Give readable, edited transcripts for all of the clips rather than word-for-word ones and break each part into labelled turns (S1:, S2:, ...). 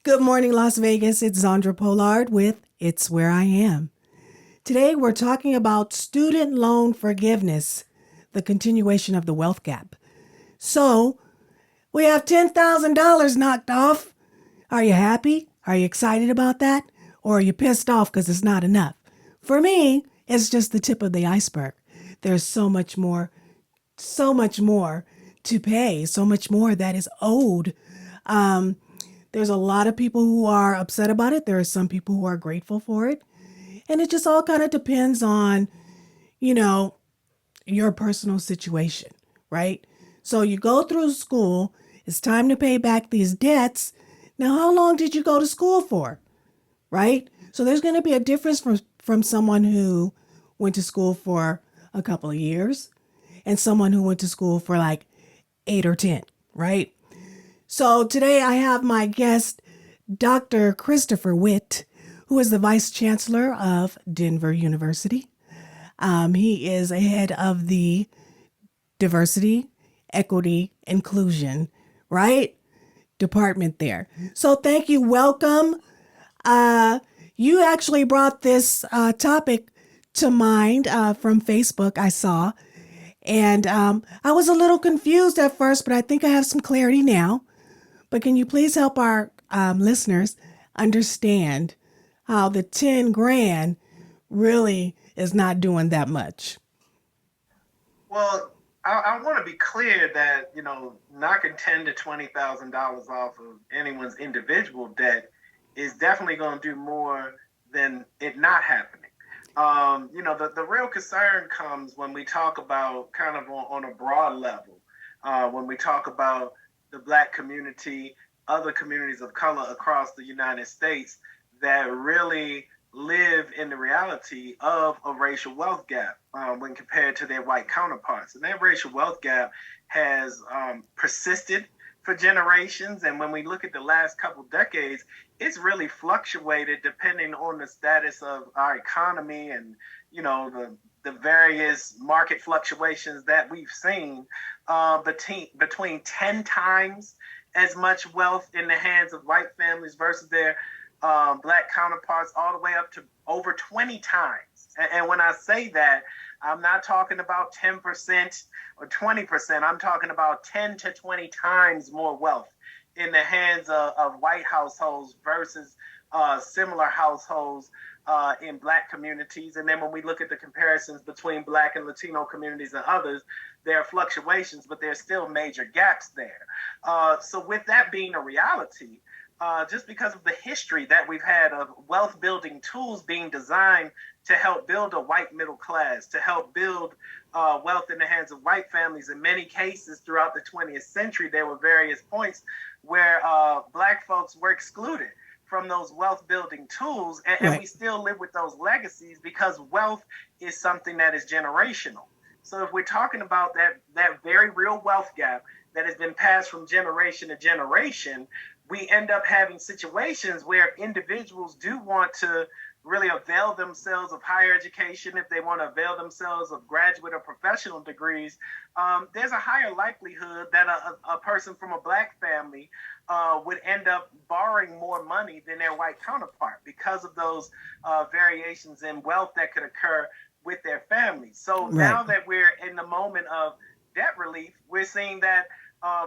S1: Good morning, Las Vegas. It's Zandra Pollard with It's Where I Am. Today, we're talking about student loan forgiveness, the continuation of the wealth gap. So, we have $10,000 knocked off. Are you happy? Are you excited about that? Or are you pissed off because it's not enough? For me, it's just the tip of the iceberg. There's so much more to pay, so much more that is owed. Um, there's a lot of people who are upset about it. There are some people who are grateful for it. And it just all kind of depends on, you know, your personal situation, right? So you go through school, it's time to pay back these debts. Now, how long did you go to school for, right? So there's going to be a difference from someone who went to school for a couple of years and someone who went to school for like 8 or 10, right? So today I have my guest, Dr. Christopher Witt, who is the Vice Chancellor of Denver University. He is a head of the Diversity, Equity, Inclusion, right? Department there. So thank you. Welcome. Uh, you actually brought this topic to mind from Facebook, I saw. And I was a little confused at first, but I think I have some clarity now. But can you please help our listeners understand how the 10 grand really is not doing that much?
S2: Well, I want to be clear that knocking ten to $20,000 off of anyone's individual debt is definitely going to do more than it not happening. The real concern comes when we talk about kind of on a broad level, when we talk about the Black community, other communities of color across the United States that really live in the reality of a racial wealth gap when compared to their white counterparts. And that racial wealth gap has persisted for generations. And when we look at the last couple decades, it's really fluctuated depending on the status of our economy and, the various market fluctuations that we've seen between 10 times as much wealth in the hands of white families versus their Black counterparts, all the way up to over 20 times. And when I say that, I'm not talking about 10% or 20%. I'm talking about 10 to 20 times more wealth in the hands of white households versus similar households in Black communities. And then when we look at the comparisons between Black and Latino communities and others, there are fluctuations, but there's still major gaps there. So with that being a reality, just because of the history that we've had of wealth building tools being designed to help build a white middle class, to help build wealth in the hands of white families. In many cases throughout the 20th century, there were various points where Black folks were excluded from those wealth building tools. And
S1: Right.
S2: we still live with those legacies because wealth is something that is generational. So if we're talking about that very real wealth gap that has been passed from generation to generation, we end up having situations where individuals do want to really avail themselves of higher education, if they want to avail themselves of graduate or professional degrees, there's a higher likelihood that a person from a Black family would end up borrowing more money than their white counterpart because of those variations in wealth that could occur with their families. So
S1: Right.
S2: now that we're in the moment of debt relief, we're seeing that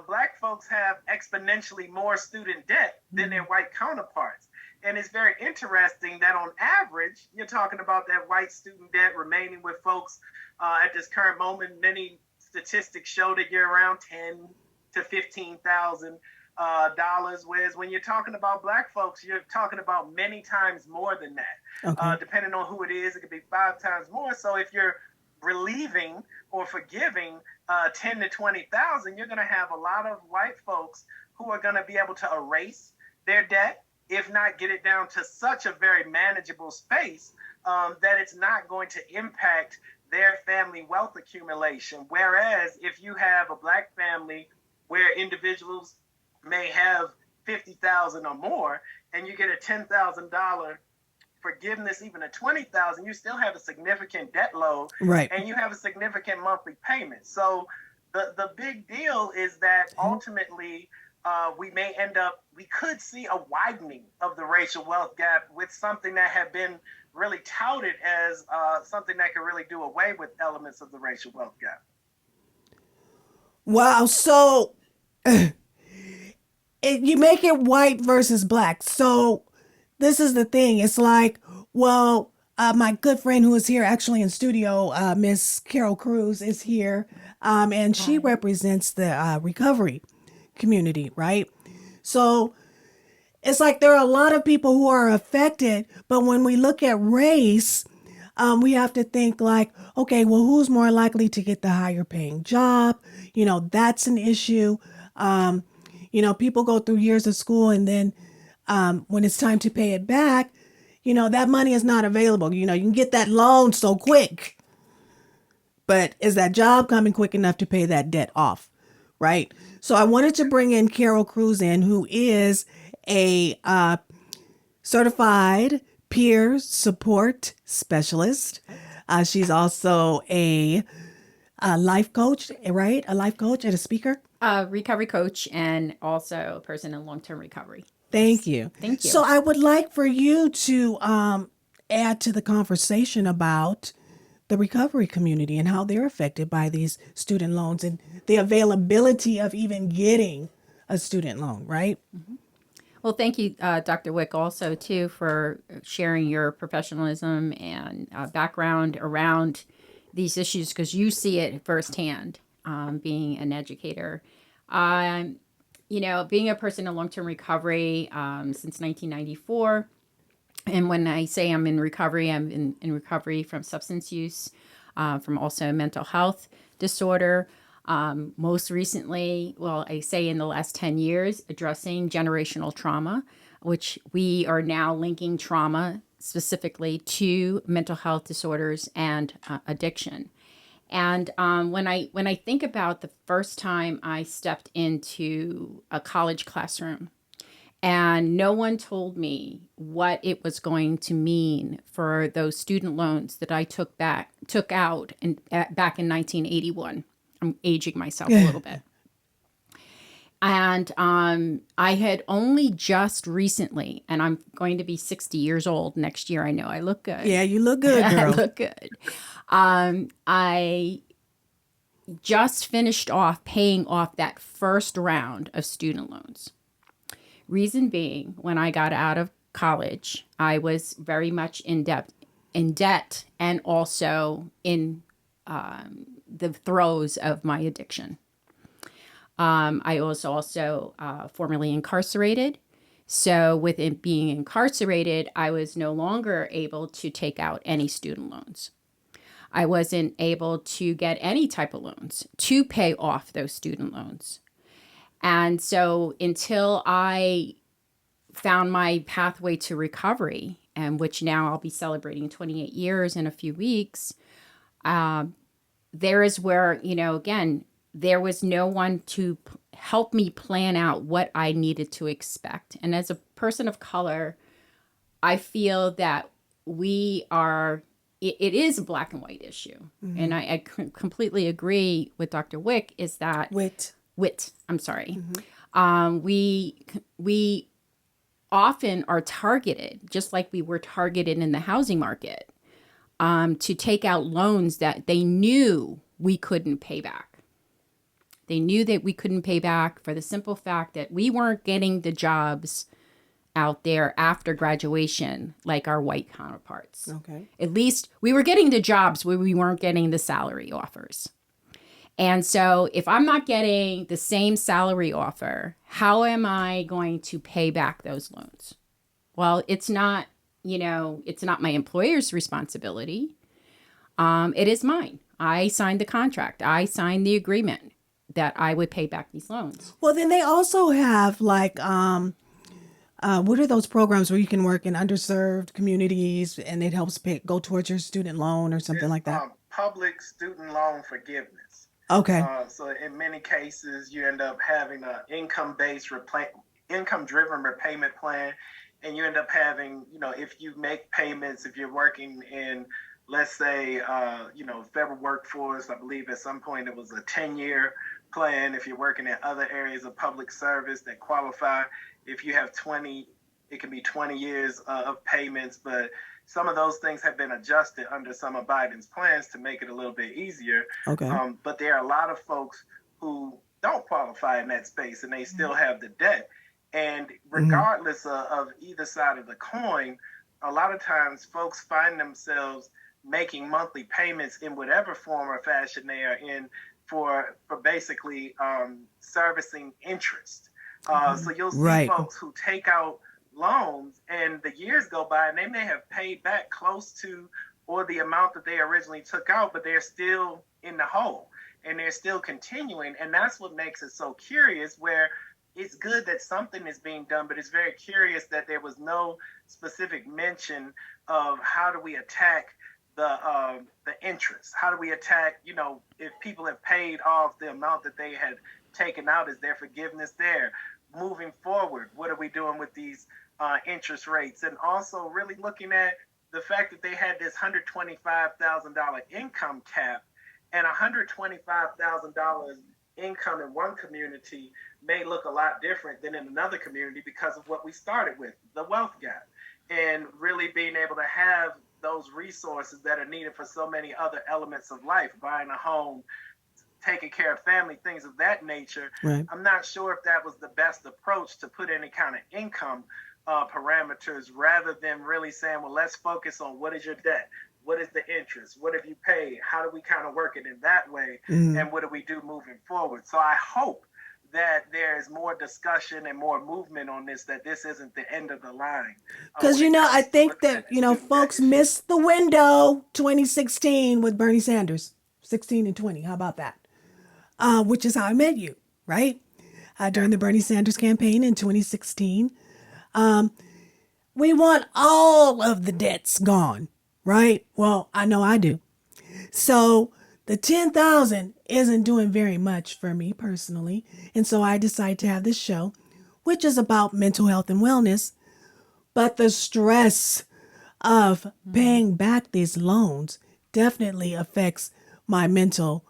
S2: Black folks have exponentially more student debt than their white counterparts. And it's very interesting that on average, you're talking about that white student debt remaining with folks at this current moment. Many statistics show that you're around 10 to 15,000 dollars, whereas when you're talking about Black folks, you're talking about many times more than that.
S1: Okay.
S2: Depending on who it is, it could be 5 times more. So if you're relieving or forgiving 10 to 20,000, you're going to have a lot of white folks who are going to be able to erase their debt, if not get it down to such a very manageable space that it's not going to impact their family wealth accumulation. Whereas if you have a Black family where individuals may have 50,000 or more, and you get a $10,000 forgiveness, even a 20,000, you still have a significant debt load,
S1: Right.
S2: and you have a significant monthly payment. So the big deal is that ultimately we could see a widening of the racial wealth gap with something that had been really touted as something that could really do away with elements of the racial wealth gap.
S1: Wow. So you make it white versus black. So this is the thing. It's like, well, my good friend who is here actually in studio, Miss Carol Cruz, is here, and she
S3: Hi.
S1: represents the recovery community, right? So it's like there are a lot of people who are affected, but when we look at race, we have to think like, okay, well, who's more likely to get the higher paying job? That's an issue. Um, people go through years of school and then when it's time to pay it back, that money is not available. You can get that loan so quick, but is that job coming quick enough to pay that debt off? Right. So I wanted to bring in Carol Cruz in, who is a certified peer support specialist. She's also a life coach, right? A life coach and a speaker.
S3: Recovery coach and also a person in long-term recovery.
S1: Thank
S3: Yes.
S1: you.
S3: Thank
S1: So
S3: you.
S1: I would like for you to add to the conversation about the recovery community and how they're affected by these student loans and the availability of even getting a student loan, right?
S3: Well, thank you, Dr. Wick, also too for sharing your professionalism and background around these issues because you see it firsthand, being an educator. Um, being a person in long-term recovery since 1994. And when I say I'm in recovery, I'm in recovery from substance use, from also mental health disorder. Most recently, well, I say in the last 10 years, addressing generational trauma, which we are now linking trauma specifically to mental health disorders and addiction. And when I think about the first time I stepped into a college classroom, and no one told me what it was going to mean for those student loans that I took out back in 1981. I'm aging myself a little bit. And I had only just recently, and I'm going to be 60 years old next year. I know I look good.
S1: Yeah, you look good,
S3: I
S1: girl.
S3: look good. I just finished off paying off that first round of student loans. Reason being, when I got out of college, I was very much in debt, and also in the throes of my addiction. I was also formerly incarcerated. So, with it being incarcerated, I was no longer able to take out any student loans. I wasn't able to get any type of loans to pay off those student loans. And so, until I found my pathway to recovery, and which now I'll be celebrating 28 years in a few weeks, there is where, again, there was no one to help me plan out what I needed to expect. And as a person of color, I feel that it is a black and white issue. Mm-hmm. And I completely agree with Dr. Wick is that I'm sorry. Mm-hmm. We often are targeted, just like we were targeted in the housing market, to take out loans that they knew we couldn't pay back. They knew that we couldn't pay back for the simple fact that we weren't getting the jobs out there after graduation like our white counterparts.
S1: Okay.
S3: At least we were getting the jobs where we weren't getting the salary offers. And so if I'm not getting the same salary offer, how am I going to pay back those loans? Well, it's not my employer's responsibility. It is mine. I signed the contract. I signed the agreement that I would pay back these loans.
S1: Well, then they also have like, what are those programs where you can work in underserved communities and it helps go towards your student loan or something like that?
S2: Public student loan forgiveness.
S1: Okay.
S2: So in many cases, you end up having an income-driven repayment plan, and you end up having, if you make payments, if you're working in, let's say, federal workforce, I believe at some point it was a 10-year plan, if you're working in other areas of public service that qualify. If you have 20, it can be 20 years of payments, but some of those things have been adjusted under some of Biden's plans to make it a little bit easier.
S1: Okay.
S2: But there are a lot of folks who don't qualify in that space and they still have the debt. And regardless of either side of the coin, a lot of times folks find themselves making monthly payments in whatever form or fashion they are in for basically servicing interest. So you'll see folks who take out loans and the years go by and they may have paid back close to or the amount that they originally took out, but they're still in the hole and they're still continuing. And that's what makes it so curious, where it's good that something is being done, but it's very curious that there was no specific mention of how do we attack the interest? How do we attack, if people have paid off the amount that they had taken out, is there forgiveness there? Moving forward, what are we doing with these interest rates? And also really looking at the fact that they had this $125,000 income cap, and $125,000 income in one community may look a lot different than in another community because of what we started with, the wealth gap, and really being able to have those resources that are needed for so many other elements of life, buying a home, taking care of family, things of that nature.
S1: Right.
S2: I'm not sure if that was the best approach to put any kind of income parameters, rather than really saying, well, let's focus on what is your debt? What is the interest? What have you paid? How do we kind of work it in that way? And what do we do moving forward? So I hope that there's more discussion and more movement on this, that this isn't the end of the line.
S1: Because, I think that, folks missed the window 2016 with Bernie Sanders, 16 and 20. How about that? Which is how I met you, right? During the Bernie Sanders campaign in 2016. We want all of the debts gone, right? Well, I know I do. So the 10,000 isn't doing very much for me personally. And so I decided to have this show, which is about mental health and wellness. But the stress of paying back these loans definitely affects my mental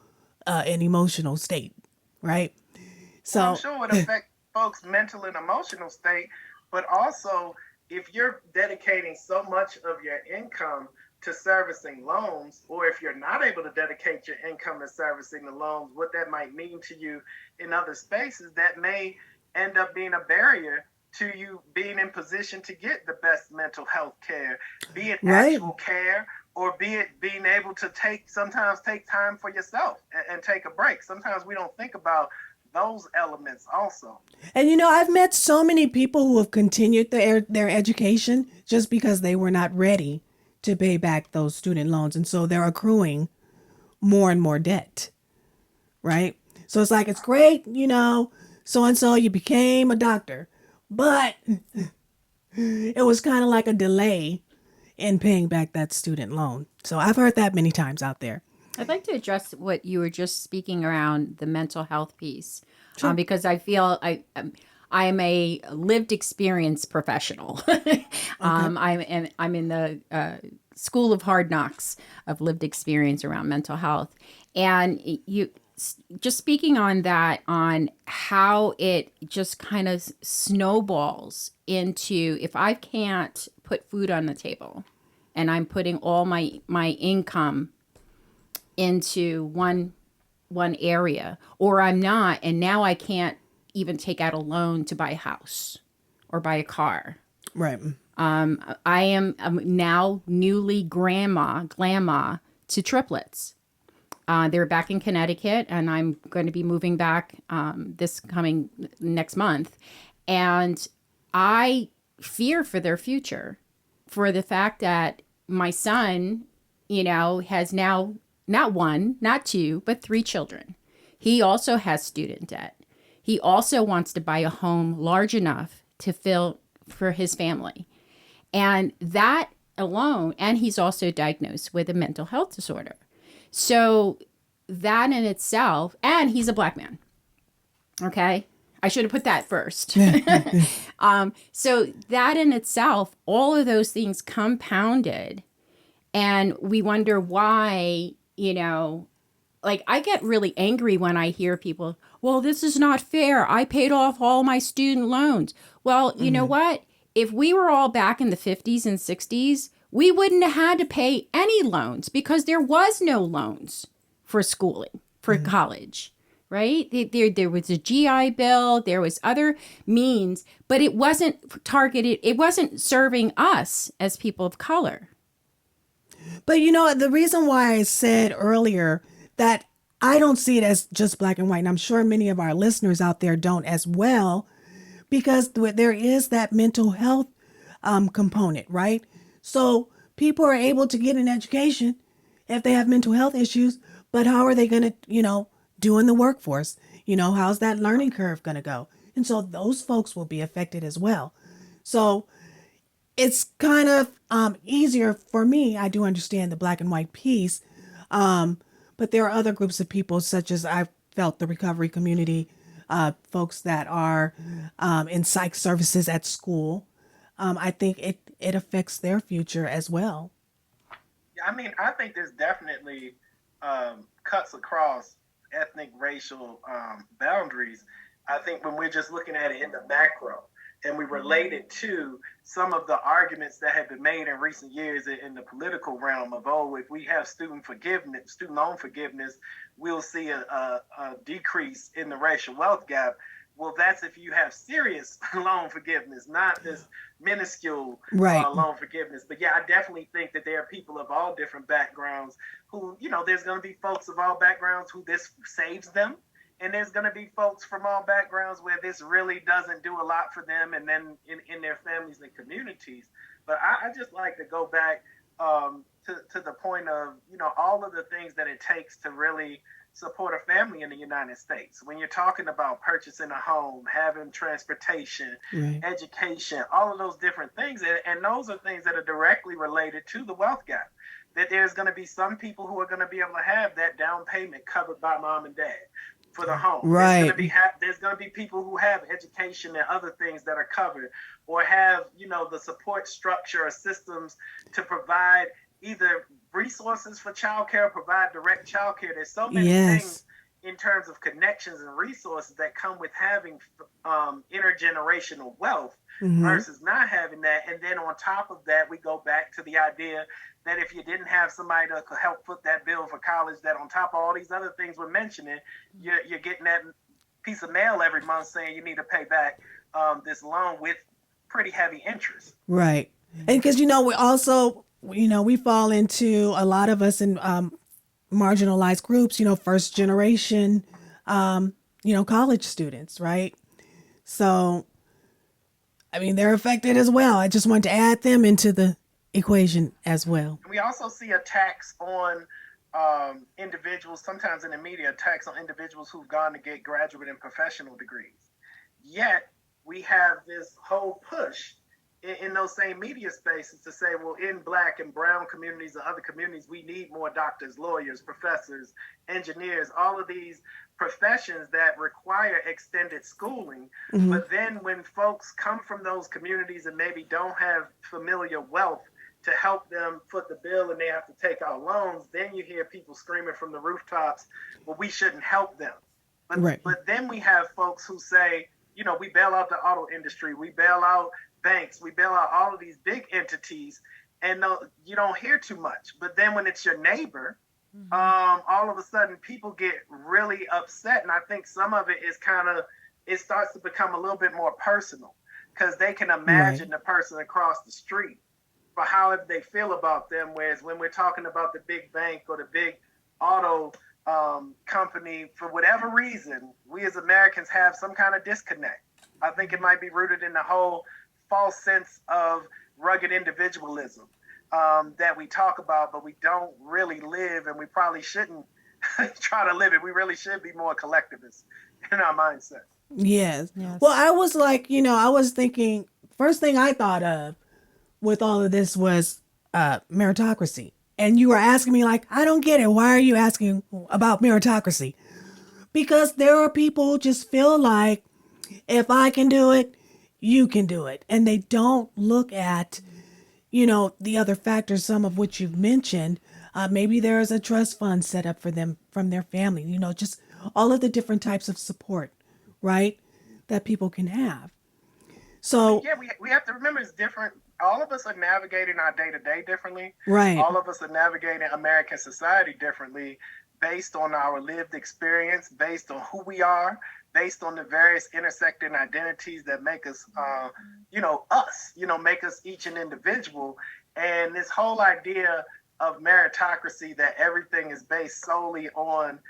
S1: and emotional state, right? So
S2: I'm sure it would affect folks' mental and emotional state, but also if you're dedicating so much of your income to servicing loans, or if you're not able to dedicate your income to servicing the loans, what that might mean to you in other spaces, that may end up being a barrier to you being in position to get the best mental health care, be it actual care, or be it being able to sometimes take time for yourself and take a break. Sometimes we don't think about those elements also.
S1: And I've met so many people who have continued their education just because they were not ready to pay back those student loans. And so they're accruing more and more debt, right? So it's like, it's great, so-and-so, you became a doctor, but it was kind of like a delay in paying back that student loan. So I've heard that many times out there.
S3: I'd like to address what you were just speaking around the mental health piece,
S1: Sure.
S3: Because I feel I am a lived experience professional. I'm in the school of hard knocks of lived experience around mental health, and you just speaking on that, on how it just kind of snowballs into, if I can't put food on the table, and I'm putting all my income into one area, or I'm not, and now I can't even take out a loan to buy a house or buy a car.
S1: Right.
S3: I am now newly grandma to triplets. They're back in Connecticut, and I'm going to be moving back next month. And I fear for their future, for the fact that my son, has now not one, not two, but 3 children. He also has student debt. He also wants to buy a home large enough to fill for his family. And that alone, and he's also diagnosed with a mental health disorder. So that in itself, and he's a Black man. Okay. I should have put that first. So that in itself, all of those things compounded, and we wonder why, like I get really angry when I hear people, well, this is not fair. I paid off all my student loans. Well, you know what? If we were all back in the 50s and 60s, we wouldn't have had to pay any loans because there was no loans for schooling, for college, right? There was a GI Bill, there was other means, but it wasn't targeted, it wasn't serving us as people of color.
S1: But the reason why I said earlier that I don't see it as just black and white, and I'm sure many of our listeners out there don't as well, because there is that mental health component, right? So people are able to get an education if they have mental health issues, but how are they going to, do in the workforce? How's that learning curve going to go? And so those folks will be affected as well. So it's kind of easier for me. I do understand the black and white piece, but there are other groups of people, such as I felt the recovery community, folks that are in psych services at school. I think it affects their future as well.
S2: Yeah, I mean, I think there's definitely cuts across ethnic, racial boundaries. I think when we're just looking at it in the macro, and we relate it to some of the arguments that have been made in recent years in the political realm of, if we have student loan forgiveness, we'll see a decrease in the racial wealth gap. Well, that's if you have serious loan forgiveness, not this minuscule loan forgiveness. But yeah, I definitely think that there are people of all different backgrounds who, there's going to be folks of all backgrounds who this saves them. And there's going to be folks from all backgrounds where this really doesn't do a lot for them and then in their families and communities. But I just like to go back to the point of, all of the things that it takes to really support a family in the United States. When you're talking about purchasing a home, having transportation, education, all of those different things. And those are things that are directly related to the wealth gap. That there's going to be some people who are going to be able to have that down payment covered by mom and dad for the home.
S1: Right.
S2: There's going to be people who have education and other things that are covered, or have, the support structure or systems to provide either resources for childcare, provide direct childcare. There's so many things in terms of connections and resources that come with having intergenerational wealth versus not having that. And then on top of that, we go back to the idea that if you didn't have somebody to help foot that bill for college, that on top of all these other things we're mentioning, you're getting that piece of mail every month saying you need to pay back this loan with pretty heavy interest.
S1: Right. And because, we also, we fall into, a lot of us in marginalized groups, first generation, college students, right? So, I mean, they're affected as well. I just want to add them into the equation as well.
S2: We also see attacks on individuals, sometimes in the media, attacks on individuals who've gone to get graduate and professional degrees. Yet we have this whole push in those same media spaces to say, well, in Black and brown communities and other communities, we need more doctors, lawyers, professors, engineers, all of these professions that require extended schooling. But then when folks come from those communities and maybe don't have familiar wealth to help them foot the bill and they have to take out loans, then you hear people screaming from the rooftops, well, we shouldn't help them. But then we have folks who say, we bail out the auto industry, we bail out banks, we bail out all of these big entities, and you don't hear too much. But then when it's your neighbor, all of a sudden people get really upset. And I think some of it is it starts to become a little bit more personal, because they can imagine the person across the street for however they feel about them. Whereas when we're talking about the big bank or the big auto company, for whatever reason, we as Americans have some kind of disconnect. I think it might be rooted in the whole false sense of rugged individualism that we talk about, but we don't really live, and we probably shouldn't try to live it. We really should be more collectivists in our mindset.
S1: Yes. Well, I was like, I was thinking, first thing I thought of with all of this was meritocracy. And you were asking me like, I don't get it. Why are you asking about meritocracy? Because there are people who just feel like, if I can do it, you can do it. And they don't look at, the other factors, some of which you've mentioned, Maybe there's a trust fund set up for them from their family, just all of the different types of support, right, that people can have. So,
S2: Yeah, we have to remember it's different. All of us are navigating our day to day differently.
S1: right.
S2: All of us are navigating American society differently based on our lived experience, based on who we are, based on the various intersecting identities that make us, us, make us each an individual. And this whole idea of meritocracy, that everything is based solely on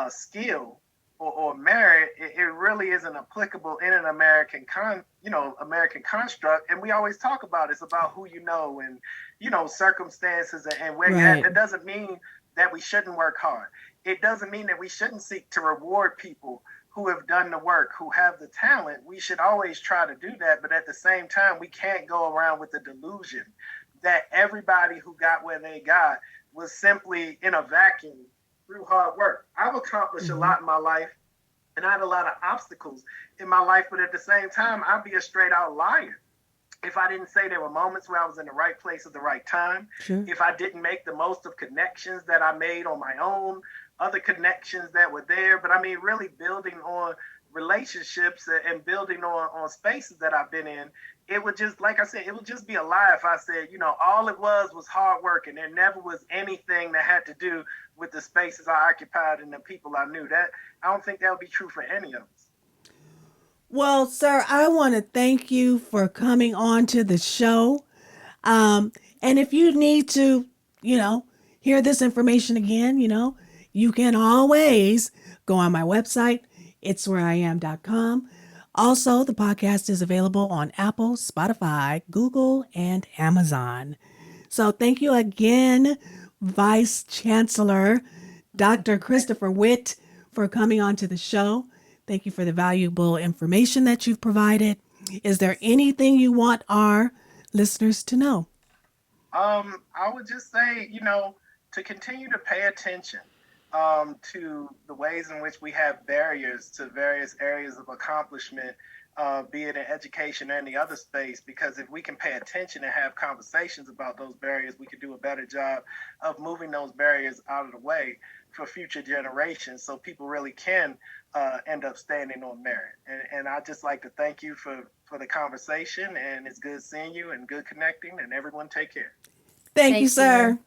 S2: skill or merit, it really isn't applicable in an American construct. And we always talk about it's about who you know and circumstances and where you're at.
S1: Right.
S2: It doesn't mean that we shouldn't work hard. It doesn't mean that we shouldn't seek to reward people who have done the work, who have the talent. We should always try to do that, but at the same time, we can't go around with the delusion that everybody who got where they got was simply in a vacuum through hard work. I've accomplished a lot in my life, and I had a lot of obstacles in my life, but at the same time, I'd be a straight out liar if I didn't say there were moments where I was in the right place at the right time,
S1: Sure.
S2: if I didn't make the most of connections that I made on my own, other connections that were there. But I mean, really building on relationships and building on spaces that I've been in. It would just, like I said, it would just be a lie if I said, all it was hard work and there never was anything that had to do with the spaces I occupied and the people I knew. That I don't think that would be true for any of us.
S1: Well, sir, I want to thank you for coming on to the show. And if you need to, hear this information again, you can always go on my website, itswhereiam.com. Also, the podcast is available on Apple, Spotify, Google, and Amazon. So thank you again, Vice Chancellor Dr. Christopher Witt, for coming on to the show. Thank you for the valuable information that you've provided. Is there anything you want our listeners to know?
S2: I would just say, to continue to pay attention to the ways in which we have barriers to various areas of accomplishment, be it in education or any other space, because if we can pay attention and have conversations about those barriers, we can do a better job of moving those barriers out of the way for future generations so people really can end up standing on merit. And I'd just like to thank you for the conversation, and it's good seeing you and good connecting, and everyone take care.
S1: Thank you,
S3: Thank
S1: sir.
S3: you.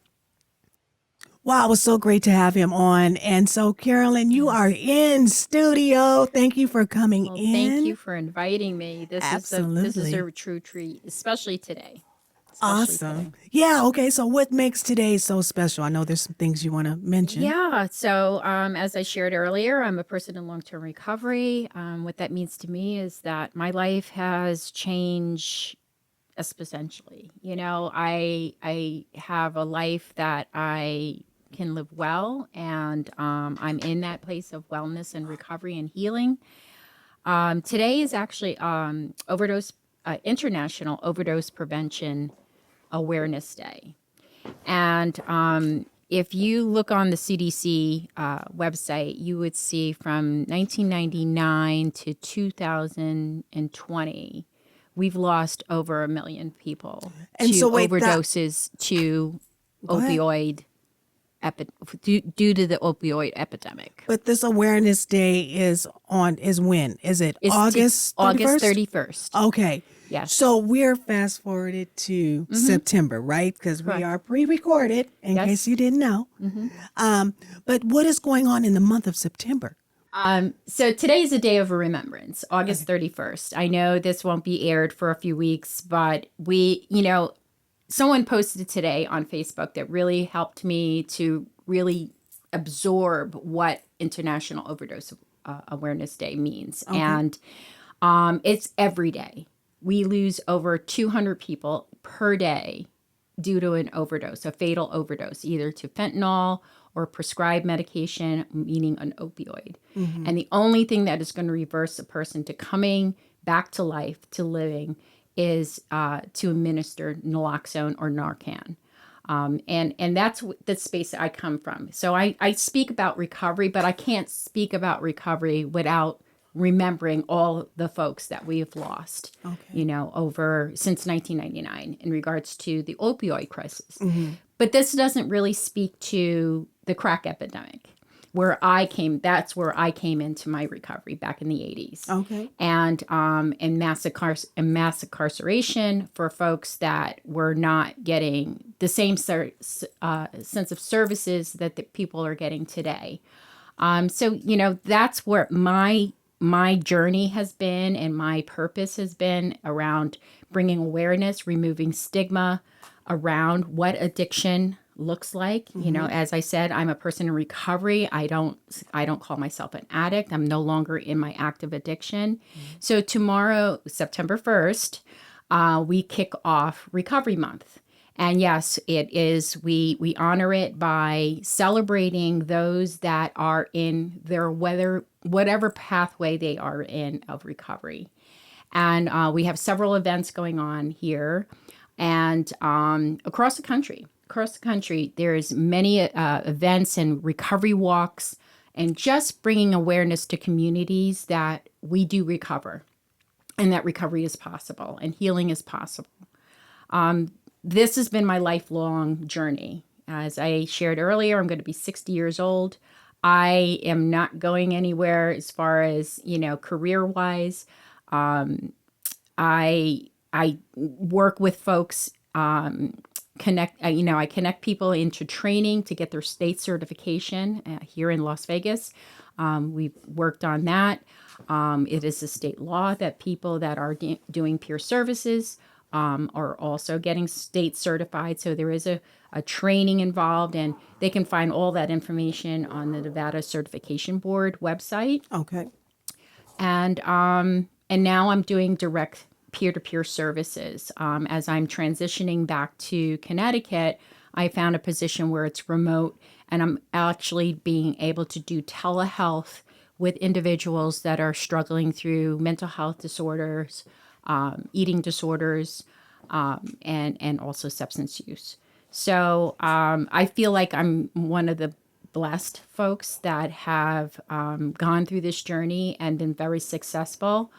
S1: Wow, it was so great to have him on. And so, Carolyn, you are in studio. Thank you for coming
S3: Well,
S1: in.
S3: thank you for inviting me. This is
S1: Absolutely.
S3: a true treat, especially today.
S1: Awesome. Yeah. Okay. So, what makes today so special? I know there's some things you want to mention.
S3: Yeah. So, as I shared earlier, I'm a person in long-term recovery. What that means to me is that my life has changed exponentially. I have a life that I can live well, and I'm in that place of wellness and recovery and healing. Today is actually overdose International Overdose Prevention Awareness Day. And if you look on the CDC website, you would see from 1999 to 2020, we've lost over 1 million people
S1: And
S3: to
S1: so wait,
S3: overdoses to
S1: Go ahead.
S3: opioid due to the opioid epidemic.
S1: But this Awareness Day is when? Is it
S3: It's
S1: August 31st?
S3: August 31st.
S1: Okay.
S3: Yes.
S1: So we're fast forwarded to September, right? Because we
S3: Correct.
S1: are pre-recorded, in
S3: Yes.
S1: case you didn't know. But what is going on in the month of September?
S3: So today is a day of remembrance, August 31st. I know this won't be aired for a few weeks, but someone posted today on Facebook that really helped me to really absorb what International Overdose Awareness Day means.
S1: Okay.
S3: And it's every day. We lose over 200 people per day due to an overdose, a fatal overdose, either to fentanyl or prescribed medication, meaning an opioid. And the only thing that is going to reverse a person to coming back to life, to living, is to administer naloxone or Narcan. And that's the space that I come from. So I speak about recovery, but I can't speak about recovery without remembering all the folks that we have lost,
S1: Okay.
S3: over since 1999 in regards to the opioid crisis. But this doesn't really speak to the crack epidemic that's where I came into my recovery back in the 80s.
S1: Okay.
S3: And mass incarceration for folks that were not getting the same sense of services that the people are getting today. So, that's where my journey has been, and my purpose has been around bringing awareness, removing stigma around what addiction looks like. As I said, I'm a person in recovery. I don't call myself an addict. I'm no longer in my active addiction. So tomorrow, September 1st, we kick off Recovery Month. And yes, it is, we honor it by celebrating those that are in their whatever pathway they are in of recovery. And we have several events going on here and across the country. There's many events and recovery walks, and just bringing awareness to communities that we do recover and that recovery is possible and healing is possible. This has been my lifelong journey. As I shared earlier, I'm going to be 60 years old. I am not going anywhere as far as, career-wise. I work with folks, I connect people into training to get their state certification here in Las Vegas. We've worked on that. It is a state law that people that are doing peer services are also getting state certified. So there is a training involved, and they can find all that information on the Nevada Certification Board website.
S1: Okay.
S3: And now I'm doing direct peer-to-peer services. As I'm transitioning back to Connecticut, I found a position where it's remote, and I'm actually being able to do telehealth with individuals that are struggling through mental health disorders, eating disorders, and also substance use. So I feel like I'm one of the blessed folks that have gone through this journey and been very successful.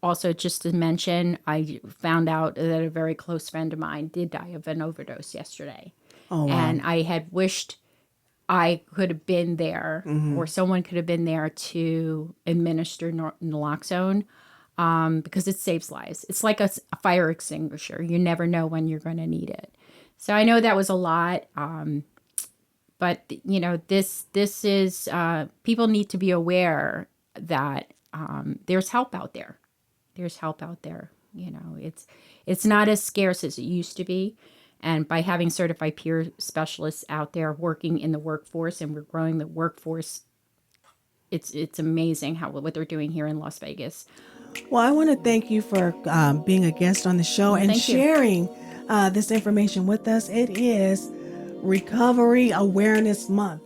S3: Also, just to mention, I found out that a very close friend of mine did die of an overdose yesterday.
S1: Oh, wow.
S3: And I had wished I could have been there, or someone could have been there to administer naloxone, because it saves lives. It's like a fire extinguisher. You never know when you're going to need it. So I know that was a lot, but this is people need to be aware that there's help out there. There's help out there. It's not as scarce as it used to be. And by having certified peer specialists out there working in the workforce, and we're growing the workforce, it's amazing what they're doing here in Las Vegas.
S1: Well, I want to thank you for being a guest on the show and sharing this information with us. It is Recovery Awareness Month.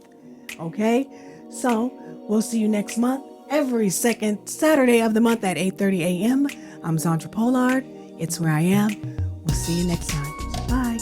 S1: Okay? So we'll see you next month, every second Saturday of the month at 8:30 a.m. I'm Zandra Pollard. It's where I am. We'll see you next time. Bye.